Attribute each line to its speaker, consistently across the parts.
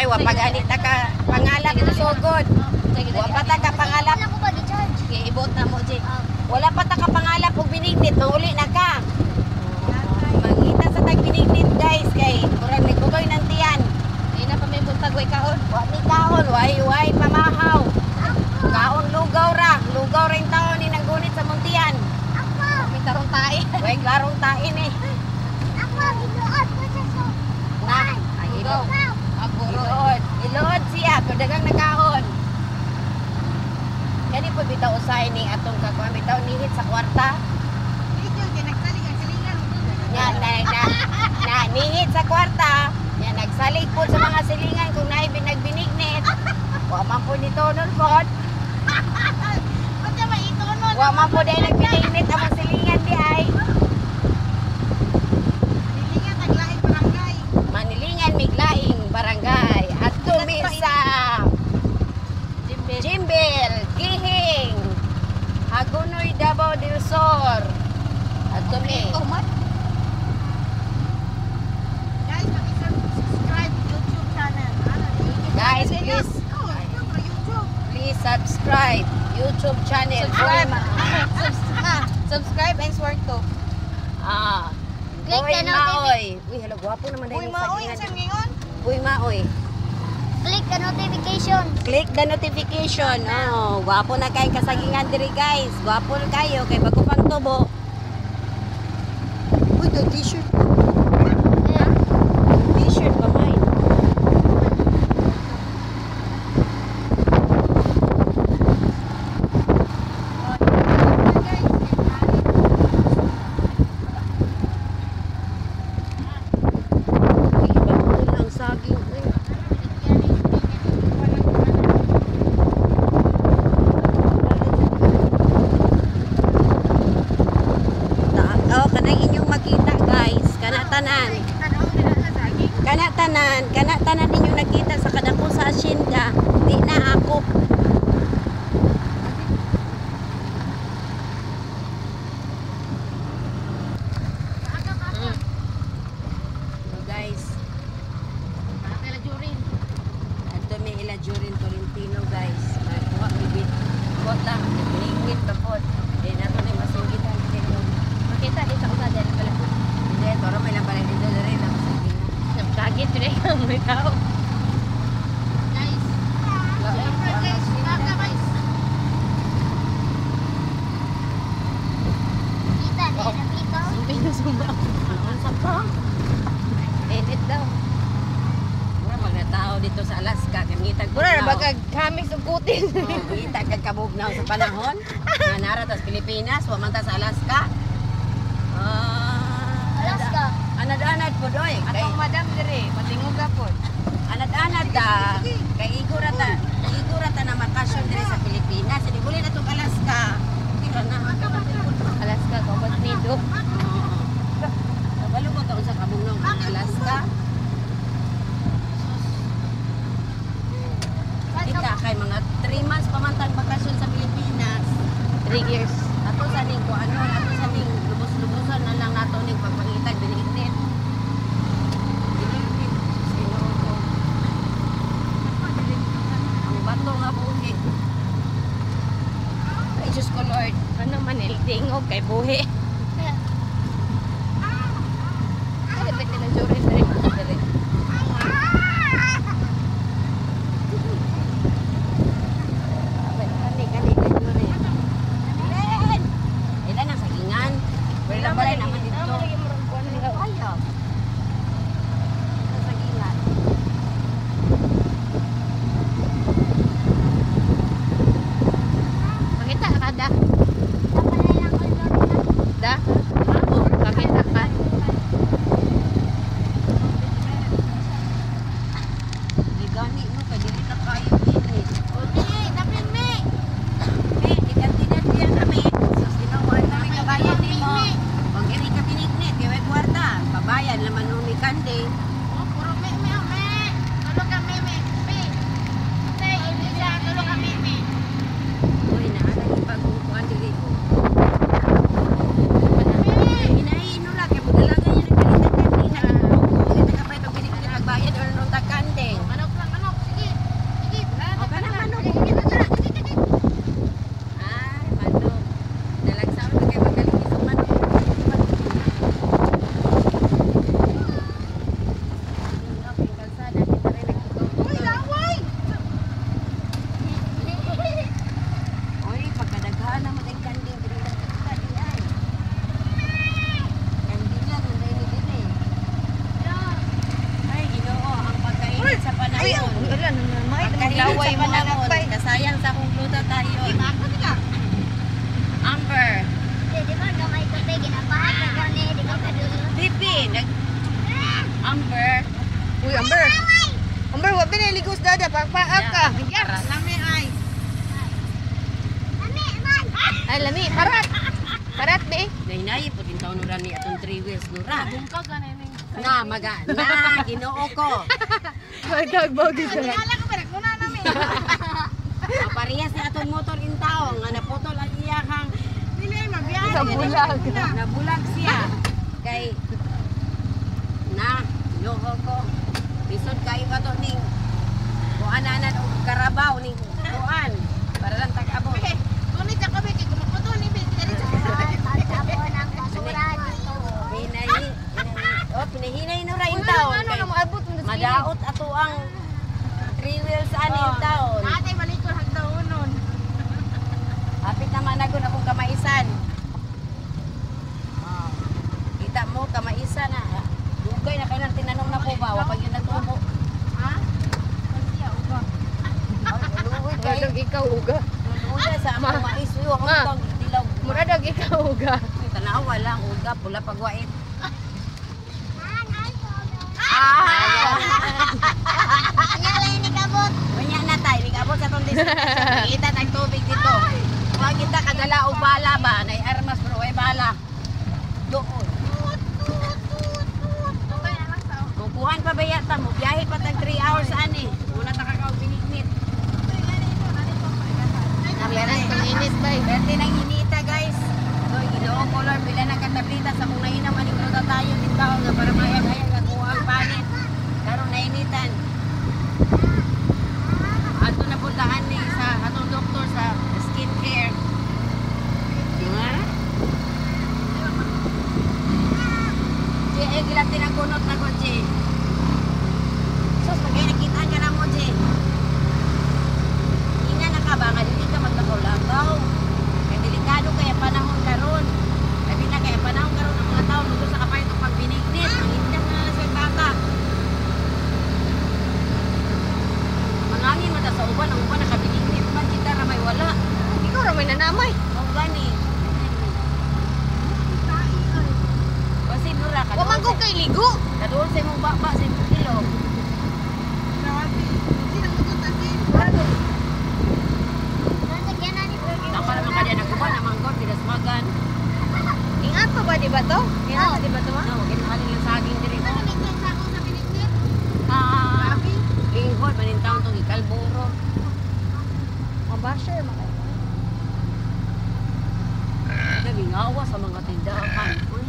Speaker 1: Ay, wapaganit na ka pangalap sugod. Wala pa ta ka pangalap. Ibot na mo, Jay. Wala pa ta ka pangalap ug binignit, mauli na ka. Mangita sa tagbinignit, guys, kay murag nagbutoy ng tiyan. Ay na pa may buntag way kaon. Wa ni kaon, way pamahaw. Kaon lugaw ra yung taon ni nanggunit sa muntian. May tarong tae. Way klarong tae ni. Na, ay iluod. Iluod siya, pero dagang nakaon. Kani po bitaw usay ni atong kakuan bitaw nihit sa kwarta. Na nihit sa kwarta. Ya nagsalig po sa mga silingan kung naay binagbinignit. Wa man po nito nun po. Wa man po dahil nagbinignit ang mga silingan di ay. Manilingan miglaing barangay at tumisa Jimbel, Gihing, Hagunoy, Davao del Sur at tumi. Guys, please subscribe YouTube channel.
Speaker 2: Subscribe and swear to.
Speaker 1: Click the notification. Uy, hello, guwapo naman dahil sa ngayon. Uy, maoy.
Speaker 3: Click the notification.
Speaker 1: Click the notification. Oh, guwapo na kayo kasagingan diri, guys. Guwapo na kayo kay bago pang tubo. Uy, the t-shirt. T-shirt pa may. Kanatanan ninyo nakita sa kadako sa asyenda, di na ako. So guys, ito may ilajurin Tolentino, guys. Nakuha bibit bot lang, nagingit pa po. Di na ito na masunggitan. Makita dito ako sa dyan pala. Hindi, toro may lang pala dito na rin. Nagkagit rin ang may tao. Guys,
Speaker 3: Kita na dito.
Speaker 1: Pinusumba. Ang sapang. Edit daw. Mura pag natao dito sa Alaska, kamitag
Speaker 2: Mura na
Speaker 1: bugnaw.
Speaker 2: baka kamis ug kutin.
Speaker 1: Kamitag kagkabugnaw sa panahon. Nanara tas Pilipinas, wamanta sa Alaska.
Speaker 3: Alaska.
Speaker 1: Anad-anad po doy.
Speaker 2: Atong madam dire, matingog gapon.
Speaker 1: Anad-anad da. Kay igurata na makasyon dire sa Pilipinas. Hindi muli na itong Alaska. Tira na.
Speaker 2: Alaska ko bot nido.
Speaker 1: Kabalo mo taon sa kabugnaw ang Alaska. Kita kay mga 3 months pamantag bakasyon sa Pilipinas.
Speaker 2: 3 years.
Speaker 1: Ato sa ning kuano, ato sa ning lubos-lubosan na lang nato ning pagpangitag binignit. Ang bato nga buhi. Ay Diyos ko Lord.
Speaker 2: Ano man tingog kay buhi. Ay, dapat na jurin dire.
Speaker 1: Ilan ang sagingan? Wala ba rin naman dito? Ayaw. Ang sagingan.
Speaker 2: Makita ka da. Da? Makita ka.
Speaker 1: Gigani mo kay dili na kayo init. Ikantinan diyan kami. So sinuwan kami kabayan nimo. Wag iri ka binignit, kay kwarta. Pabayan naman nung ni Kande. Uy, naala yung pag-upuan dili ko. Hinahin lang kay budalagan niya nagpalitan kanina. Ito ka pa ito binignit pagbayad or nung tagkandeng.
Speaker 2: Wala na naman.
Speaker 1: Pagkahilig
Speaker 2: Laway
Speaker 1: sa
Speaker 2: mo
Speaker 1: panahon,
Speaker 2: anak pa.
Speaker 1: kasayang sa kong gluta tayo. Amber,
Speaker 3: Di ba gamay ko tayo, ginapahat ka gani, di ka kadulo.
Speaker 1: Bibi, Amber.
Speaker 2: Uy, Amber. Amber, wag pinaligos dada. Pagpaak ka.
Speaker 1: Para lami ay.
Speaker 3: Ami, man!
Speaker 2: Ay, lami. Parat. Parat, be.
Speaker 1: Nainay, putin taon nura ni atong 3 wheels nura.
Speaker 2: Bungka ka na yung...
Speaker 1: Na, ginoo ko.
Speaker 2: Magkagbaw din sa...
Speaker 1: Parehas ni atong motor in taong, nga naputol ang iyakang
Speaker 2: Sa bulag.
Speaker 1: nabulag siya. Kay, ginoo ko. Bisod kayo ka to ning kuananan o karabaw ning kuan. Para lang tag-abot.
Speaker 3: Pagtapon ang basura dito.
Speaker 1: Pinahinay no ra in taon. Kay madaot ato ang 3 wheels aning taon. Hapit naman na gun akong kamaisan. Kita mo kamaisan na. Dugay na kayo ng tinanong na ko ba? Wapag yun natubo.
Speaker 2: Muradog ikaw, uga.
Speaker 1: Uga sa mga mais. Uy, ako
Speaker 2: Ma.
Speaker 1: bang dilaw.
Speaker 2: Muradog ikaw, uga.
Speaker 1: Tanawa lang. Uga, pula pagwait.
Speaker 3: Nyala ini kabot.
Speaker 1: Manya na tayo. Nag-abot sa itong destination. Kita ng tubig dito. Huwag kita kadala o bala ba? Nay armas pero ay bala. Doon. Kukuhan pa ba yata mo? Biyahe pa tag 3 hours ani. Muna ta kakaw binignit.
Speaker 2: Meron kang init, bay.
Speaker 1: Berte nang inita guys. So, ginoo color bila na katablita sa kung nainam aning luta tayo bitaw nga para mayag-ayag ang kuha ang panit. Karon nainitan. Ato na puntahan ni sa atong doktor sa skin care. Nga? Che, gilatin ang kunot na ko, Che. Sus, pagay nakitaan ka na mo, Che. Ina na ka ba? Nga hindi ka maglakaw-lakaw. Kaya delikado kaya panahon karon. Labi na kaya panahon karon ang mga tao luto sa kapay itong pagbinignit. Ang indang na sa kaka. Mangangin mo ta sa uban. Ang uban nakabinignit man. Kita na may wala.
Speaker 2: Ikaw ramay na namay.
Speaker 1: O gani. Kasi nura ka
Speaker 2: Waman ko kay ligo.
Speaker 1: kadoon sa imong baba sa imong ilong.
Speaker 3: Nanagyan na ni Fergie.
Speaker 1: Tama naman ka diyan nagkuba na manggod. Pinasmagan.
Speaker 2: Ingat pa ba, di ba to? Ingat pa, di ba to, ma?
Speaker 1: No, ginahalin yung saging diri.
Speaker 3: Nanagyan sa akong sa piniknik.
Speaker 1: Lingkod, manintaon itong ikalburo.
Speaker 2: Mabasher,
Speaker 1: Nabingawa sa mga tindahan. Uy,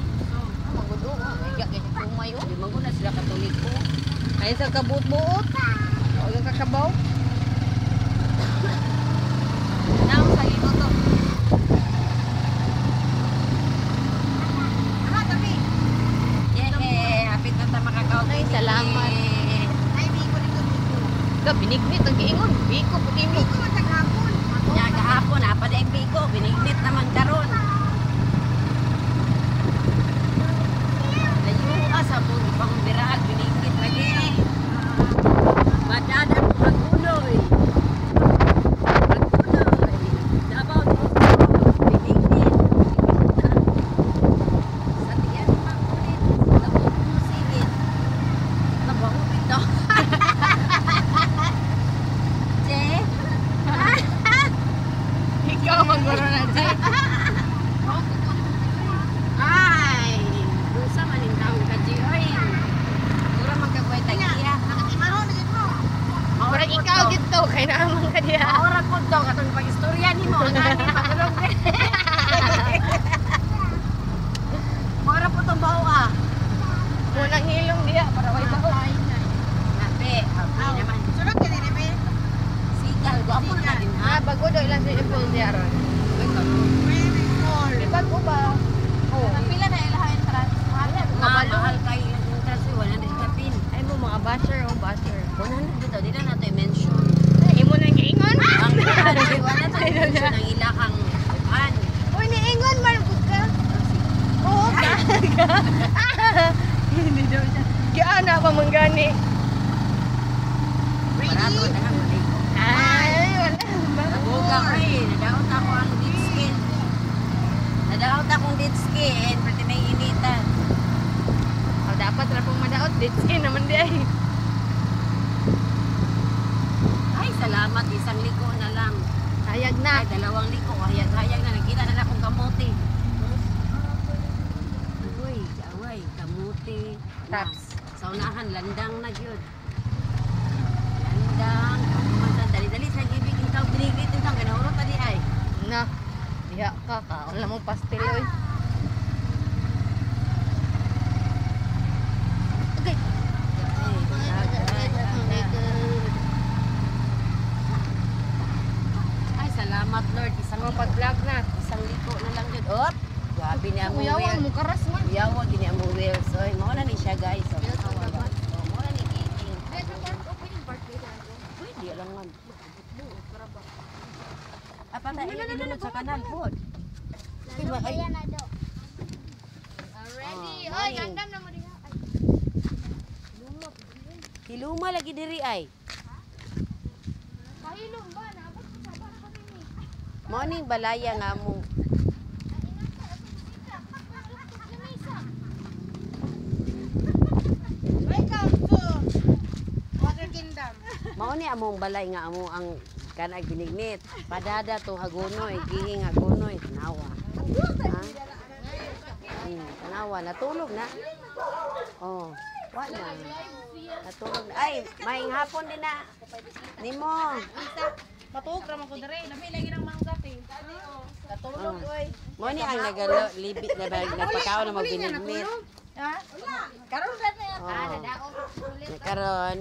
Speaker 2: Magudo. Iyak yan yung kumayo.
Speaker 1: di man ko na sila katoliko.
Speaker 2: Ay, sa kabut-buot. O yung kakabaw.
Speaker 1: Naam sa ito to. Hapit na ta makakaot.
Speaker 2: Ay, salamat. Ka, binignit ang giingon. Biko, puti mo.
Speaker 1: Ya, kahapon, apa na yung biko. Binignit naman karon. Layua sa mga pangbiraan. Binignit lagi. Madadan mo maguloy. Maguloy. Dabaw mo. Binignit. Sa tiyan magulit. Labog mo sigit. Labaw ito. Che?
Speaker 2: Ikaw maguro na, Jay.
Speaker 1: Ay, busa man yung taong kaji. Ay, mura magkagway tagiya.
Speaker 2: Murag ikaw dito. Kaya naman ka diya.
Speaker 1: Maura ko daw katong pag-istorya ni mo. Nani pagulog. Maura po itong baho ah.
Speaker 2: Munang hilong diya. Para way ba ko.
Speaker 1: Nape, happy naman. Sigal, gwapo na din ha.
Speaker 2: Bago daw ilang sa ipol diya ron. Bago ba? Oo.
Speaker 3: Pila na ilahain para
Speaker 1: Mahal kayo yung interest, 100 kapin.
Speaker 2: Ay mo mga basher o basher.
Speaker 1: 100 dito, di na nato i-mention.
Speaker 2: Ay mo nang giingon.
Speaker 1: Ang wala to i-mention ang ilakang bukan.
Speaker 2: Uy, niingon man ka. Oo ka. Hindi daw siya. Giana pa manggani.
Speaker 1: Barato na nga maligo.
Speaker 2: Ay, wala.
Speaker 1: Nabuga ko eh. Nadaot ako ang dead skin. Nadaot akong dead skin. Pwede na initan.
Speaker 2: Oh, dapat na pong madaot. Dead skin naman di ay.
Speaker 1: Ay, salamat. Isang liko na lang.
Speaker 2: Hayag na.
Speaker 1: Ay, 2 liko. Hayag na. Nakita na akong kamote. Away. Kamote.
Speaker 2: Taps.
Speaker 1: Sa unahan, landang na yun. Landang. Kamumantan. Dali-dali sa gibig. Ikaw, biniglit ito. Ganahuro tadi ay.
Speaker 2: Na. Diha ka ka. Wala mong pastel oy. Okay.
Speaker 1: Ay, salamat Lord. Isang
Speaker 2: Ang pag-vlog na.
Speaker 1: Isang liko na lang yun. Op! Grabe niya mo
Speaker 2: Kuyawan
Speaker 1: wheel.
Speaker 2: mo karas man.
Speaker 1: Yawa, gini ang wheels. Oy, mauna ni siya guys. Oh, mauna ni Kiking. Pwede lang man. Apa na iya dinunod sa kanal po?
Speaker 3: Ayan na do.
Speaker 1: Ready?
Speaker 3: Oy, gandam na mo diha.
Speaker 1: Hiluma lagi diri ay.
Speaker 3: Kahilom ba na abot sa para ko ni.
Speaker 1: Mao ning balaya nga mo.
Speaker 2: Welcome to Water Kingdom.
Speaker 1: Mao ni among balay nga amo ang kanag binignit. Padada to hagonoy, gihing hagonoy, tanawa. Ha? Tanawa, natulog na. Oh, wala. Natulog na. Ay, maing hapon din na. Nimo.
Speaker 2: Matuog ra man ko dire. Labi lagi nang manggat eh. Katulog oy.
Speaker 1: Mo ni ang nagalo libit na nagpakaon na magbinignit.
Speaker 2: Ha? Karon ra na.
Speaker 1: Oh. Karon,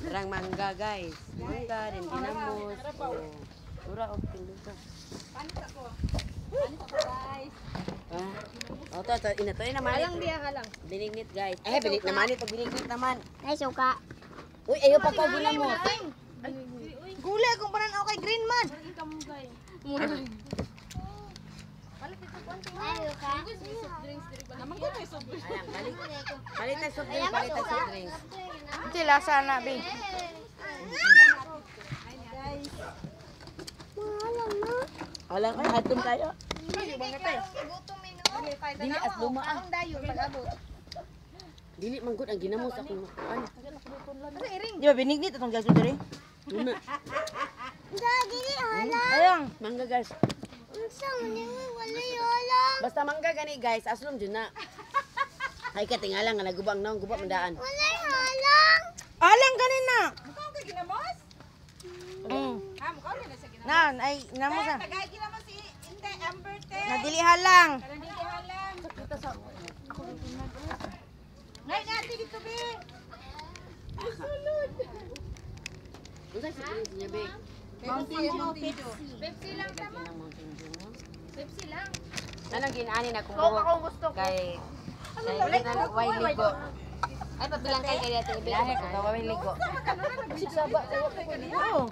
Speaker 1: rang mangga guys. Mangga din ginamos. Oh. Ura og pinduta. Oh, to ina to ina man.
Speaker 2: Alang diha ka lang.
Speaker 1: Binignit guys. Eh, binig naman ito, binignit naman.
Speaker 3: Ay suka.
Speaker 1: Uy, ayo pa ko ginamos.
Speaker 2: Gulay kung panan ako kay Green Man.
Speaker 3: Ay suka.
Speaker 2: Naman ko may sob.
Speaker 1: Ayan, palit tayo soft drinks, palit tayo soft drinks.
Speaker 2: Ito lasa na bi.
Speaker 1: Alam ko, atum tayo.
Speaker 2: Bang katay.
Speaker 1: Dili as luma ah.
Speaker 2: Ang dayon pag-abot.
Speaker 1: Dili man gud ang ginamos ako. Ano?
Speaker 2: Di ba binignit atong gaso dire?
Speaker 1: Luna.
Speaker 3: Dili hala.
Speaker 2: Ayang.
Speaker 1: Mangga guys.
Speaker 3: Unsa man ni wala yola.
Speaker 1: Basta mangga gani guys, aslom dyan na. Ay katingalang nga nagubang naong gubang mandaan.
Speaker 3: Wala halang.
Speaker 2: Alang ganin na. Mukha ka ginamos? Na, ay namo sa.
Speaker 4: Tagay naman si Inte Amber te.
Speaker 2: Nadili halang.
Speaker 4: Hindi halang. Ngayon natin dito be.
Speaker 1: Unsa sa drinks niya be?
Speaker 4: Mountain Dew.
Speaker 3: Pepsi lang
Speaker 1: Lagi ng Mountain Dew mo.
Speaker 3: Pepsi lang.
Speaker 1: Anong ginani na kung buhok?
Speaker 2: gusto ko.
Speaker 1: Kay kay way ligo. Ay pabilang kay kay ate ibe. Lahi ko way ligo.
Speaker 2: Oo.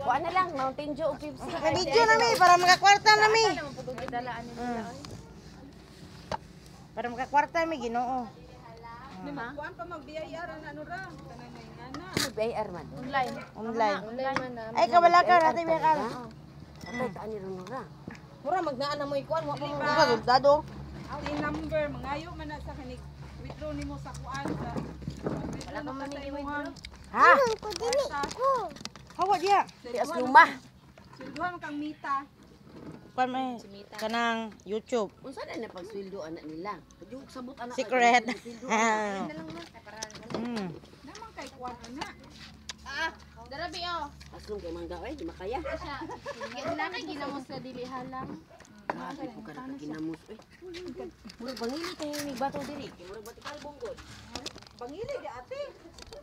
Speaker 1: Kuha na lang Mountain Dew o Pepsi.
Speaker 2: Video na mi para makakwarta na mi. Para makakwarta mi Ginoo.
Speaker 4: Kuan pa magbiyayaran ano ra. Kanang may ngana.
Speaker 1: Ano ba Arman?
Speaker 2: Online. Ay kabala ka natin mi ka.
Speaker 1: Atay ka ani ron ra.
Speaker 2: Mura magnaan na mo ikuan wa pa mo. Resultado.
Speaker 4: Di number mangayo man na sa kanig withdraw nimo sa kuan sa. Wala pa man ni withdraw.
Speaker 2: Ha?
Speaker 3: Ko dili ko.
Speaker 2: Hawa diya.
Speaker 1: Di as luma.
Speaker 4: Silduhan kang mita.
Speaker 2: Kuan may kanang YouTube.
Speaker 1: Unsa na na pagsweldo anak nila? Yung sabot anak.
Speaker 2: Secret.
Speaker 4: Naman kay kuan ana.
Speaker 3: Darabi oh.
Speaker 1: Aslong kay mangga ay di makaya.
Speaker 3: Wala kay ginamos sa dili halang.
Speaker 1: Grabe ko kada ginamos eh. Murag bangili tayo ni bato diri. Kay murag batikal bonggod.
Speaker 4: Bangili di ate.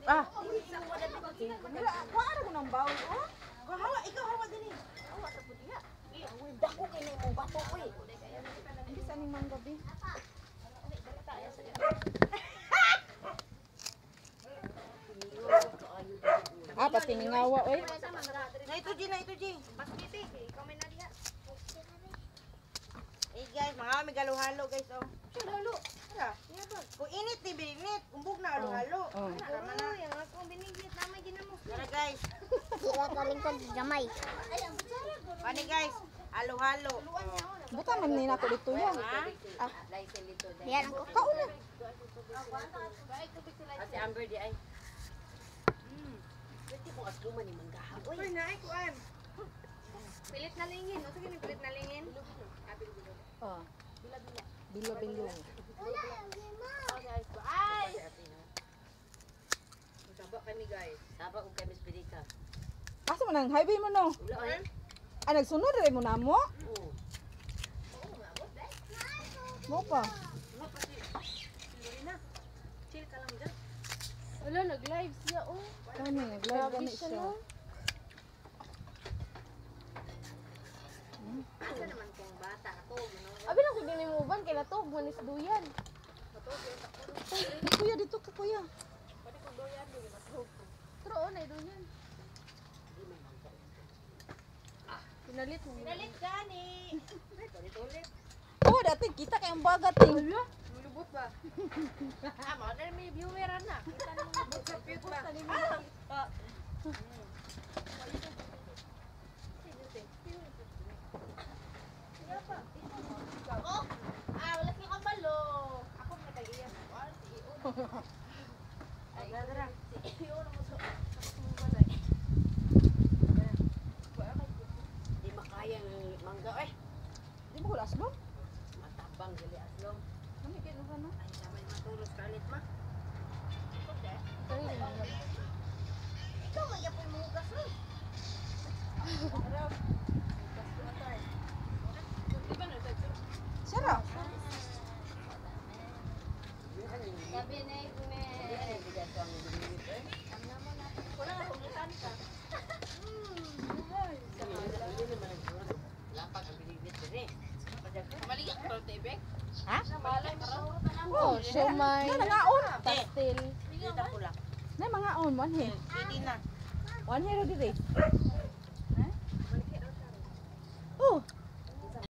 Speaker 2: Ah,
Speaker 4: Wala kuan ra ko nang bawal oh. Hawa ikaw hawa dili. Hawa sa pudiya.
Speaker 1: Dako kay na imong bato oy.
Speaker 4: Hindi sa ning mangga be.
Speaker 2: pati mingawa oy. Na ito G. Eh guys, mga kami galo-halo guys oh. Sure halo. Tara, kung init ni binit, umbog na halo-halo.
Speaker 3: Yang ako binigit na may ginamos.
Speaker 2: Tara guys.
Speaker 3: kalingkod gamay.
Speaker 2: Ani guys, halo-halo.
Speaker 4: Buta man ni nako dito yan.
Speaker 3: Yan ako.
Speaker 4: Kauna.
Speaker 1: Kasi Amber di ay. Pwede mo asluman ni manggaha.
Speaker 2: Uy, naay kuan.
Speaker 1: Pilit na lingin. O sige ni pilit na lingin.
Speaker 4: Oh. Bilo-bilo.
Speaker 1: Ay! Saba kami guys. Saba kung kami spedika.
Speaker 4: Asa man ang highway mo no?
Speaker 1: Ulo ay.
Speaker 4: Ah, nagsunod rin mo na mo?
Speaker 1: Oo.
Speaker 4: Mo pa.
Speaker 2: Chill ka lang dyan.
Speaker 3: Wala, nag-live siya, oh.
Speaker 4: Kani, nag-live gani siya.
Speaker 1: Asa naman kung bata ako,
Speaker 3: Abi na ko ginimuban, kay natog, manis duyan.
Speaker 4: Kuya, dito ka kuya.
Speaker 3: Pero, oh, na duyan. Pinalit mo.
Speaker 2: Nalit gani.
Speaker 4: Oh, dati kita kayong bagat eh.
Speaker 2: Mulubot ba? Ah, mo na may viewer na. Kita na mo sa cute ba?
Speaker 3: Wala si kabalo.
Speaker 2: Ako na tagiyan.
Speaker 3: Ay, gadara.
Speaker 1: di makayang mangga eh.
Speaker 4: Di mo kulas mo?
Speaker 1: Matabang gali aslom.
Speaker 4: Kami kinuha na.
Speaker 1: Ay, samay matulos kalit ma.
Speaker 3: Ikaw, magyapon mo hugas, oh.
Speaker 4: Sara.
Speaker 3: Gabi na yung
Speaker 2: Wala na kumutan ka.
Speaker 1: Lapag ang binigit din eh.
Speaker 2: Maligat ko te bek.
Speaker 4: Ha?
Speaker 2: Malay mo.
Speaker 4: Oh, siomay. Na nangaon.
Speaker 3: pastel.
Speaker 2: Dito pula.
Speaker 4: Na mga on one here.
Speaker 2: Hindi na.
Speaker 4: One here dire.